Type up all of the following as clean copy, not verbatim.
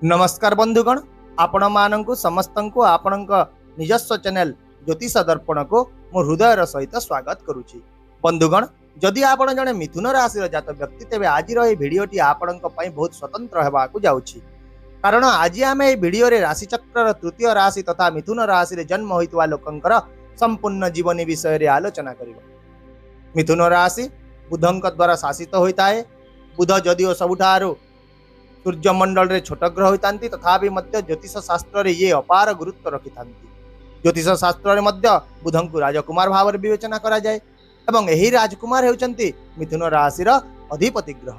नमस्कार बंधुगण, आपण मानंकु समस्तंकु आपणक निजस्व चैनल ज्योतिष दर्पण को मो हृदयर सहित स्वागत करुछि। बंधुगण, जदि आपण जने मिथुन राशि जात व्यक्ति तेबे आज भिडियोटी आपणक पई बहुत स्वतंत्र हेबाकु जाउछि। कारण आज आमे ए भिडियो रे राशि चक्र तृतीय राशि तथा मिथुन राशि रे जन्म होइतवा लोकंकर संपूर्ण जीवनी विषय रे आलोचना करिबा। मिथुन राशि बुधंक द्वारा शासित होइताए। बुध जदिओ सबुठारो सूर्यमंडल रे छोट ग्रह होता तथापि मध्य ज्योतिष शास्त्र रे ये अपार गुरुत्व रखि ज्योतिष शास्त्र रे मध्य बुधं को राजकुमार भाव विवेचना करा जाए एवं यही राजकुमार होउचंती मिथुन राशि अधिपति ग्रह।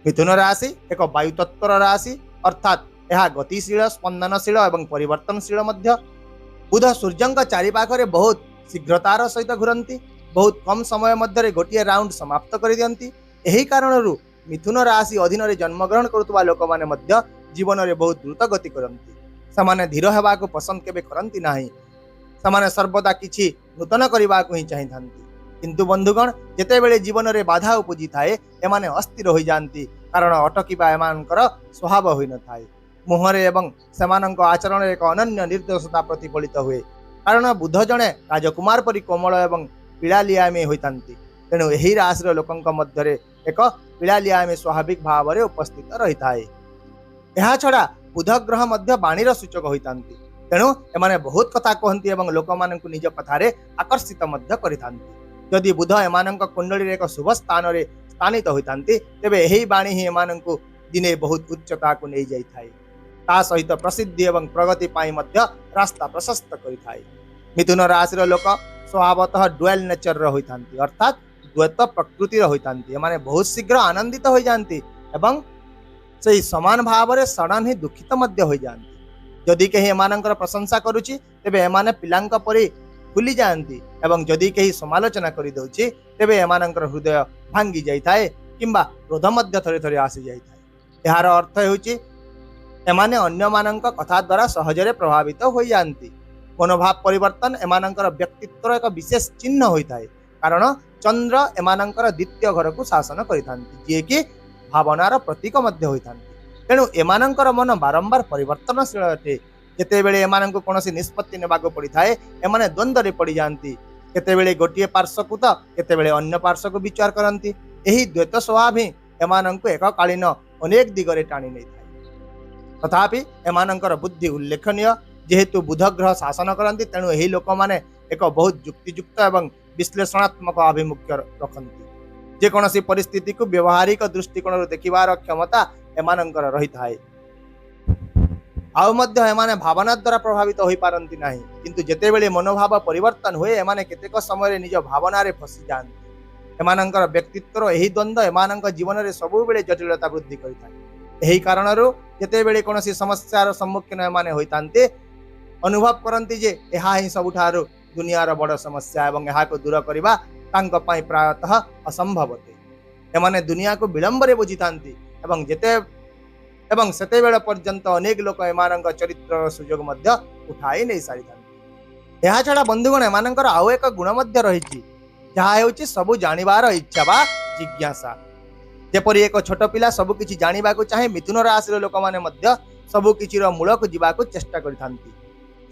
मिथुन राशि एक वायु तत्वर राशि अर्थात यह गतिशील स्पंदनशील एवं परिवर्तनशील मध्य। बुध सूर्यंक चारिपाखरे बहुत शीघ्रतार सहित घुरंती, बहुत कम समय मध्य गोटे राउंड समाप्त कर दियंती। यही कारणरू मिथुन राशि अधीन रे जन्मग्रहण करुवा लोक माने मध्य जीवन रे बहुत द्रुत गति करंती। समाने धीर हेबाकु पसंद केबे करंती नाही। समाने सर्वदा किछि नूतन करिबाकु ही चाहिथांती। किंतु बंधुगण, जेतेबेले जीवन रे बाधा उपजी थाए एमाने अस्थिर होई जानती, कारण अटकिबा एमानकर स्वभाव होई न थाए। मुहरे एवं सेमानंक आचरण रे एक अनन्य निर्दोषता प्रतिफलित हुए, कारण बुध जणे राजकुमार परि कोमल एवं पीड़ालियामी होइतांती। तेणु एही राशि लोकंक मध्यरे एक पीड़ालियामी स्वाभाविक भाव में उपस्थित रही थाए। यह छड़ा बुध ग्रह मध्य बाणीर सूचक होइतांती। तेणु एमाने बहुत कथा कहती एवं लोक माननकु निज कथारे आकर्षित मध्य करितांती। यदि बुध एमानंक कुंडली रे एक शुभ स्थान रे स्थानित होइतांती तेबे एही बाणी ही एमानंकु दिने बहुत उच्चता को नहीं जाई थाए। ता सहित प्रसिद्धि एवं प्रगति पाई मध्य रास्ता प्रशस्त करि थाए। मिथुन राशि लोक स्वभावतः डुअल नेचर होइतांती, अर्थात द्वैत प्रकृतिर होइतांती। एमाने बहुत शीघ्र आनंदित हो जाती एवं सही समान भाव में सडन ही दुखित मध्य हो जाती। जदि कहीं एमानंकर प्रशंसा करुछि तेबे एमाने पिलांक परि फुली जाती एवं जदि कहीं समालोचना करि दउछि तेबे एमानंकर हृदय भांगी जाई थाए किंबा क्रोध मध्य थरे थरे आसी जाई थाए। यार अर्थ हेउछि एमाने अन्य मानंक कथा द्वारा सहजरे प्रभावित हो जाती। मनोभाव परिवर्तन एमानंकर व्यक्तित्व एक विशेष चिन्ह होइथाए, कारण चंद्र एमानंकर द्वितीय घर को शासन करिथांती, जे कि भावनार प्रतीक मध्य होइथांती। तेणु एमानंकर मन बारंबार परिवर्तनशील अटे। जेतेबेले एमानंकु कोनोसी निष्पत्ति नेबाको पड़िथाए एमाने द्वंद्व रे पड़ि जांती। केतेबेले गोटिए पार्श्व को तो केतेबेले अन्य पार्श्व को विचार करंती। एही द्वैत स्वभाव ही एमानंकु एककालीन अनेक दिगरे टाणी नै थाए। तथापि एमानंकर बुद्धि उल्लेखनीय। जेहेतु बुध ग्रह शासन करंती तेणु एही लोक माने एक बहुत युक्तियुक्त एवं विश्लेषणात्मक आभिमुख्य रखती। जेकोसी परिस्थिति को व्यवहारिक दृष्टिकोण देखिबार क्षमता एमानंकर रही थाए। आउ मध्य एमाने भावना द्वारा प्रभावित होई पारंती नाही, किंतु जेतेबेले मनोभाव परिवर्तन हुए एमाने केतेक समय निज भावना रे फसी जांती। एमानंकर व्यक्तित्व एही द्वंद्व एमानंक जीवन रे सबुबेले जटिलता वृद्धि करिथाए। एही कारणरू जेतेबेले कोनोसी समस्यार सम्मुखीन एमाने होइतांते अनुभव करंती जे एहा ही सबुठारो दुनियार बड़ समस्या एवं यहाँ को दूर करवा तांको पाई प्रायतः असंभव अटे। एमाने दुनिया को विलंब रे बुझितांती एवं सेतेबेले पर्यंत अनेक लोक एमानंक चरित्र सुजोग मध्य उठाई नहीं सारितांती। यह छड़ा बंधुगण एमानंकर आउ एक गुण मध्य रहिछि, जहा हेउछि सबु जानिबार इच्छा बा जिज्ञासा। जेपरि एक छोट पिला सबु किछि जानिबा को चाहे, मिथुन राशि लोक माने मध्य सबु किछिर मूल को जिबा को चेष्टा करितांती।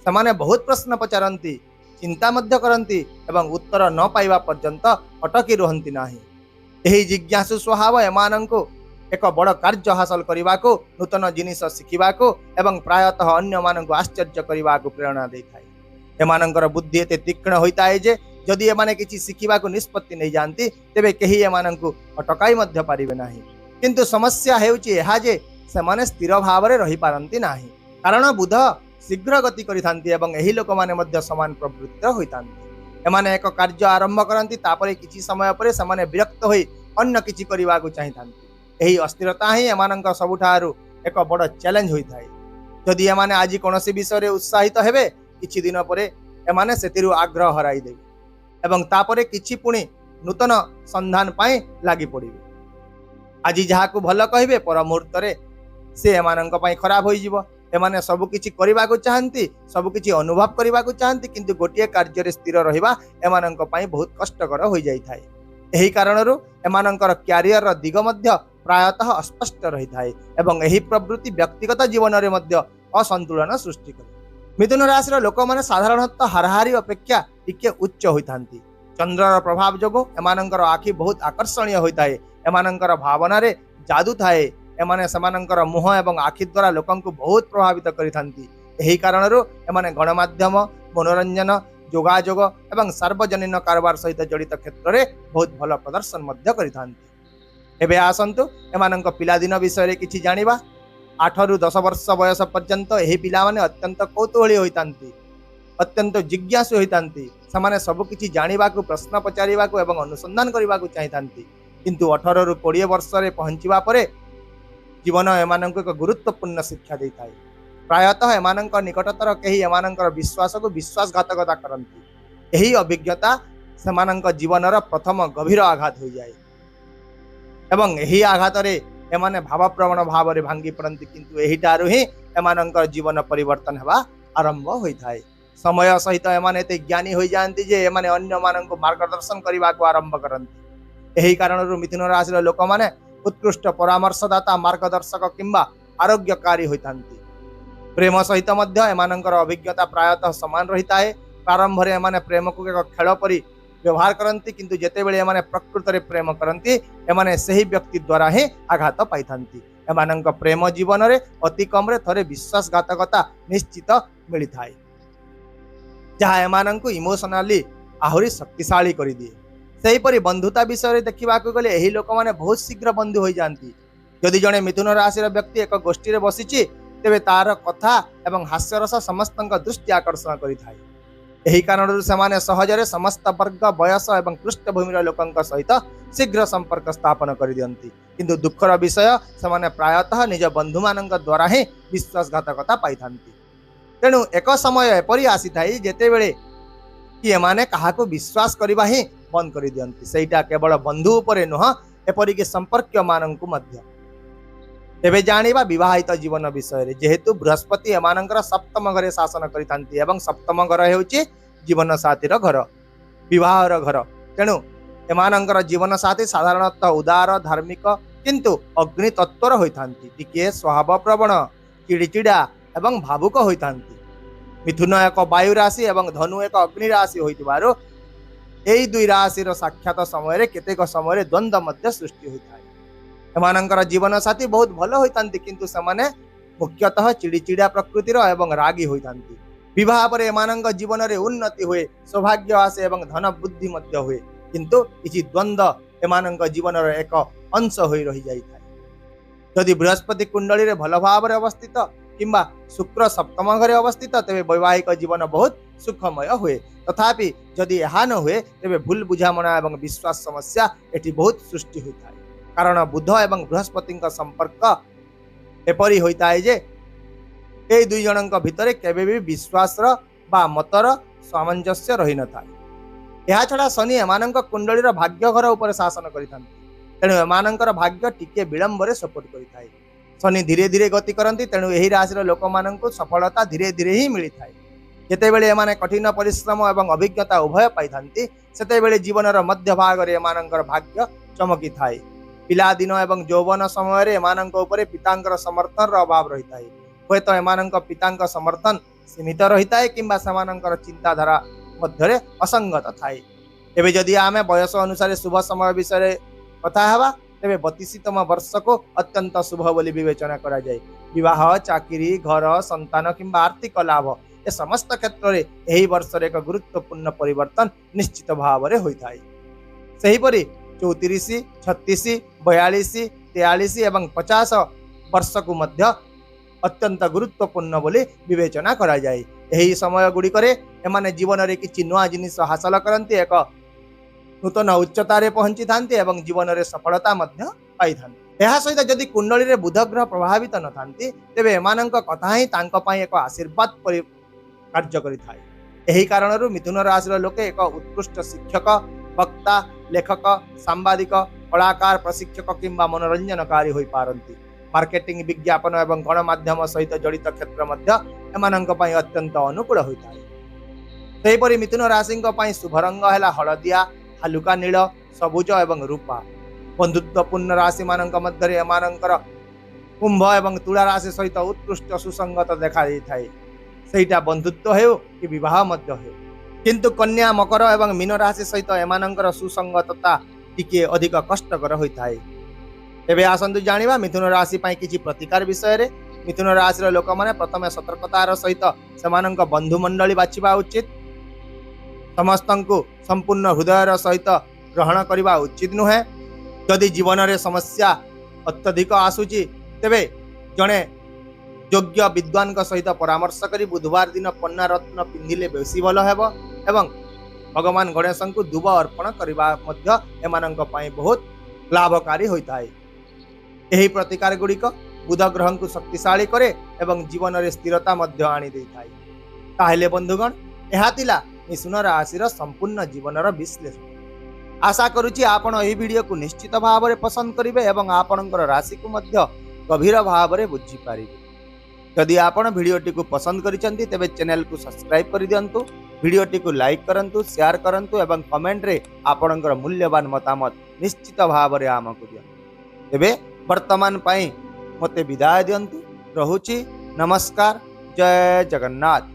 समाने बहुत प्रश्न पचारंती, चिंता मध्य करंती एवं उत्तर न पाइबा पर्यंत अटकी रुहंती नाही। एही जिज्ञासु स्वभाव एमानंकु एक बड़ कार्य हासिल करिबाको, नूतन जिनिस शिखिबाको एवं प्रायतः अन्य मानंकु आश्चर्य करिबाको प्रेरणा देइथाए। एमानंकर बुद्धि एते तीक्ष्ण होइताए जे जदि एमाने किछि शिखिबाको निष्पत्ति नै जानती तेबे केही एमानंकु अटकाई मध्य पारिबे नाही। किंतु समस्या हेउछि एहा जे सेमाने स्थिर भाव रे रहि पारंती नाही, कारण बुध शीघ्र गति करिथांती एवं एही लोक माने मध्य समान प्रवृत्त होइतांती। एमाने एक कार्य आरंभ करंती, तापरे किछि समय परे समाने विरक्त होई अन्य किछि करिबाकु चाहिथांती। एही अस्थिरता ही एमानंक सबुठारु एक बड़ चैलेंज होइथाए। जदि एमाने आज कोनोसी विषय रे उत्साहित हेबे, किछि दिन परे एमाने सेतिरु आग्रह हराई देबे एवं तापरे किछि पुणी नूतन संधान पाई लागि पड़िबे। आज जहाकु भल कहिबे पर मुहूर्त रे से एमानंक पाई खराब होई जिवो। एमाने सबु किछि करिबाकु चाहंती, सबु किछि अनुभव करिबाकु चाहंती, किंतु गोटिए कार्य रे स्थिर रहिबा एमानंक पाई बहुत कष्टकर होई जाई थाए। एही कारणरू एमानंकर क्यारियर दिग मध्य प्रायतः अस्पष्ट रही थाए एवं एही प्रवृत्ति व्यक्तिगत जीवन में मध्य असंतुलन सृष्टि करे। मिथुन राशि लोक मैंने साधारणतः हाराहारी अपेक्षा टिके उच्च होता चंद्रर प्रभाव जो एमानंकर आखि बहुत आकर्षणीय होता है एमानंकर भावना रे जादू थाए एमाने समानंकर मुह एवं आखि द्वारा लोकन को बहुत प्रभावित करिथांती। एही कारणरू एमाने गणमाध्यम मनोरंजन जोगाजोग एवं सार्वजनीन कारोबार सहित जड़ित क्षेत्र में बहुत भल प्रदर्शन मध्य करिथांती। एबे आसंतु एमानंक पिलादिन विषय रे किछि जानिबा। 8 रु 10 वर्ष बयस पर्यंत एही पिला माने अत्यंत कौतूहली होइतांती अत्यंत जिज्ञासु होइतांती समाने सब किछि जानिबा को प्रश्न पचारिबा को एवं अनुसंधान करिबा को चाहितांती किंतु 18 रु 20 वर्ष रे पहुंचीबा परे जीवन एमानंक एक गुरुत्वपूर्ण शिक्षा देइथाय। प्रायतः एमानंक निकटतर केही एमानंकर विश्वास को विश्वासघातकता करंती। एही अभिज्ञता सेमानंक जीवनर प्रथम गभीर आघात हो जाए एवं एही आघात रे एमाने भावप्रवण भाव रे भांगी पड़ती किंतु एहिटारु ही एमानंकर जीवन परिवर्तन हेबा आरंभ होइथाय। समय सहित एमाने एते ज्ञानी हो जाती जे एमाने अन्य मानंको मार्गदर्शन करबा को आरंभ करंती। एही कारणरू मिथुन राशि लोक माने उत्कृष्ट परामर्शदाता मार्गदर्शक किंबा आरोग्यकारी होइथांती। प्रेम सहित मध्य एमानंकर अभिज्ञता प्रायतः समान रही है। प्रारंभ में एमाने प्रेम को एक खेल परी व्यवहार करती किंतु जेतेबेले एमाने प्रकृत रे प्रेम करती एमाने सही व्यक्ति द्वारा ही आघात पाइथांती। एमानंक प्रेम जीवन रे अति कम रे थरे विश्वासघातकता निश्चित मिली थाए जहाँ एमानंकु इमोशनाली आहुरी शक्तिशाली कर दिए। सेहीपरि बंधुता विषय देखा गले यही लोक मैंने बहुत शीघ्र बंधु हो जाती। जदि जड़े मिथुन राशि व्यक्ति एक गोष्ठी रे बसिछि तेबे तार कथा एवं हास्यरस समस्त दृष्टि आकर्षण करिथाय। एही कारणरू सेमाने सहजरे समस्त वर्ग बयस एवं पृष्ठभूमिर लोकंक सहित शीघ्र संपर्क स्थापन कर दियंती किंतु दुखर विषय सेमाने प्रायतः निज बंधु मानक द्वारा ही विश्वासघातकता पाइथांती। तेणु एक समय एपरी आसी थाई जेतेबेले कि एमाने काहाको विश्वास करबा ही बंद कर दियंती। सेटा केवल बंधु उपरे नुह एपरिक संपर्क मानंकु मध्य। तेबे जानिबा विवाहित जीवन विषय रे जेहेतु बृहस्पति एमानंकर सप्तम घरे शासन करिथांती एवं सप्तम घर हेउची जीवन साथीर घर विवाहर घर। तेणु एमानंकर जीवन साथी साधारणतः उदार धार्मिक किंतु अग्नि तत्वर होइथांती टिके स्वभाव प्रवण चिड़चिड़ा एवं भावुक होइथांती। मिथुन एक वायु राशि एवं धनु एक अग्नि राशि होइतिबारो एई दुई राशिर साक्षात समय रे केतेक समय द्वंद्व मध्य सृष्टि होइथाय। एमानंकर जीवन साथी बहुत भल होइतांती किंतु सेमाने मुख्यतः चिड़चिड़ा प्रकृतिर एवं रागी होइतांती। विवाह पर एमानंक जीवन रे उन्नति हुए सौभाग्य आसे एवं धन बुद्धि मध्य हुए किंतु किछि द्वंद्व एमानंक जीवन रे एक अंश होई रही जाइथाय। यदि बृहस्पति कुंडली रे भल भाव रे अवस्थित किंबा शुक्र सप्तम घरे अवस्थित तेबे वैवाहिक जीवन बहुत सुखमय हुए तथापि जदि यह न हुए तेबे भूल बुझामणा एवं विश्वास समस्या एटी बहुत सृष्टि होता है कारण बुध एवं बृहस्पति संपर्क एपरी होता है जे ए दुई जनक भितर केबे भी विश्वास बा मतर सामंजस्य रही न थाए। यह छड़ा शनि एमानंक कुंडलीर भाग्य घर उपर शासन करिथांती तेणु एमानंकर भाग्य टिके विलंबरे सपोर्ट करिथाए। शनि धीरे धीरे गति करती तेणु यही राशि लोक मानक सफलता धीरे धीरे ही मिली थाए। जेतेबेले एमाने कठिन परिश्रम एवं अभिज्ञता उभय पाइथांती सेतेबेले जीवनर मध्य भाग रे एमानंकर भाग्य चमकी थाए। पिलादिन एवं यौवन समय रे एमानंक उपरे पितांकर समर्थन अभाव रही थाए। हुए तो एमानंक पितांक समर्थन सीमित रही थाए किंबा सेमानंकर चिंताधारा मध्यरे असंगत थाए। एबे जदि आमे बयस अनुसार शुभ समय विषय कथा हेबा तेबे 32तम वर्ष को अत्यंत शुभ बोली विवेचना करा जाए। विवाह चाकरी घर संतान किंबा आर्थिक लाभ ए समस्त क्षेत्र में यही वर्ष एक गुरुत्वपूर्ण परिवर्तन निश्चित भाव में होता है। सेहीपरि 34, 36, 42, 43 एवं 50 वर्ष को मध्य अत्यंत गुरुत्वपूर्ण बोली विवेचना करा जाए। यही समय गुड़िक एमाने जीवन में किसी नुआ जिनिस हासिल करती एक नूतन उच्चतार पहुंची थांती एवं जीवन में सफलता पाई थांती। यह सहित जदि कुंडली रे बुध ग्रह प्रभावित न थांती तेबे एमानंक कथा ही तांको पई एक आशीर्वाद कार्य करिथाय। एही कारणरू मिथुन राशि लोके एक उत्कृष्ट शिक्षक वक्ता लेखक सांबादिक कलाकार प्रशिक्षक किंबा मनोरंजनकारी होई पारंती। मार्केटिंग विज्ञापन एवं गणमाध्यम सहित जड़ित क्षेत्र मध्य एमानंक पई अत्यंत अनुकूल होइथाय। सेहीपरि मिथुन राशि पई शुभ रंग हैला हलदिया हालुका नील सबुज एवं रूपा। बंधुत्वपूर्ण राशि मानक मध्य एमानकर कुंभ एवं तुला राशि सहित उत्कृष्ट सुसंगत देखा थाए सेटा बंधुत्व हो कि विवाह मध्य हो किंतु कन्या मकर एवं मीन राशि सहित एमानकर सुसंगतता टिके अधिक कष्टकर होता है। एबे आसंतु जानिबा मिथुन राशि पई किछि प्रतिकार विषय रे। मिथुन राशि लोक माने प्रथम सतर्कतार सहित सेमानंक बंधु मंडली बाछिबा उचित। समस्तंकु संपूर्ण हृदयर सहित ग्रहण करबा उचित नुहे। यदि जीवन रे समस्या अत्यधिक आसुची तेबे जणे योग्य विद्वान सहित परामर्श करी बुधवार दिन पन्ना रत्न पिंधिले बेसी भल हेबो एवं भगवान गणेश को दुब अर्पण करबा मध्य एमानंक पई बहुत लाभकारी होता है। यही प्रतिकार गुड़िक बुध ग्रह को शक्तिशाली करे एवं जीवन रे स्थिरता मध्य आनी दे थाए। ताहेले बंधुगण एहा तिला मिथुन राशि संपूर्ण जीवन विश्लेषण। आशा करुछि आपण एही वीडियो को निश्चित भाव में पसंद करिवे एवं आपणकर राशि को मध्य गभीर भाव में बुझी पारिबे। यदि आपण वीडियोटी को पसंद करिसेंती तेबे चैनल को सब्सक्राइब कर दियंतु, वीडियोटी को लाइक करंतु, शेयर करंतु एवं कमेंट रे आपणकर मूल्यवान मतामत निश्चित भाव में आमको दियंतु। तेबे वर्तमान पई मते विदाय दियंतु। रहुछि नमस्कार। जय जगन्नाथ।